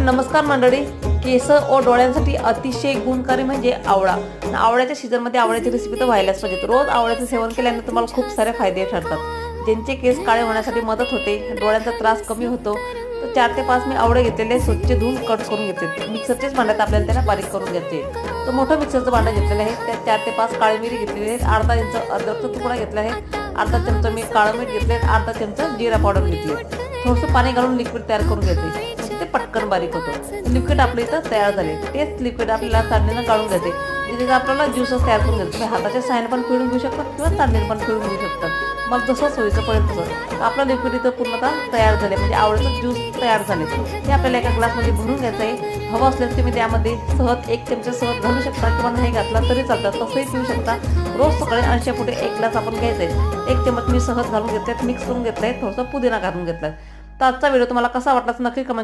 नमस्कार मंडळी. केस व डोळ्यांसाठी अतिशय गुणकारी म्हणजे आवळा. आवळ्याच्या सीझनमध्ये आवळ्याची रेसिपी तर व्हायलाच पाहिजे. रोज आवळ्याचं सेवन केल्याने तुम्हाला खूप सारे फायदे ठरतात. ज्यांचे केस काळे होण्यासाठी मदत होते, डोळ्यांचा त्रास कमी होतो. तर 4 ते 5 मी आवळे घेतलेले स्वच्छ धुवून कट करून घेतले. मिक्सरचेच भांड्यात आपल्याला त्याला बारीक करून घ्यायचे. तर मोठं मिक्सरचं भांडं घेतलेलं आहे. त्यात 4 ते 5 काळी मिरी घेतलेली आहे. अर्धा इंच अद्रकचा तुकडा घेतला आहे. अर्धा चमचा मी काळं मीठ घेतले. अर्धा चमचा जिरा पावडर घेतली. थोडंसं पाणी घालून लिक्विड तयार करून घेते. ते पटकन बारीक होतं. लिक्विड आपल्या इथं तयार झाले. तेच लिक्विड आपल्याला चाळणीनं काढून घ्यायचे. तिथे आपल्याला ज्यूसच तयार करून घ्यायचं. तुम्ही हाताच्या साहाय्याने पण पिळून घेऊ शकता किंवा चाळणीने पण पिळून घेऊ शकता. मग जसं सोयीचं पडेल तसं. आपलं लिक्विड इथं पूर्णतः तयार झाले, म्हणजे आवळ्याचं ज्यूस तयार झाले. ते आपल्याला एका ग्लासमध्ये भरून घ्यायचं आहे. हवं असल्यास तुम्ही त्यामध्ये सहज 1 चमचा सहज घालू शकता किंवा नाही घातला तरी चालतात. तसंही पिऊ शकता. रोज सकाळी 80 फुटे 1 ग्लास आपण घ्यायचा आहे. 1 चमच मी सहज घालून घेतले, मिक्स करून घेतलंय. थोडंसं पुदिना घालून घेतलाय. तर आजचा व्हिडिओ तुम्हाला कसा वाटला नक्की कमेंट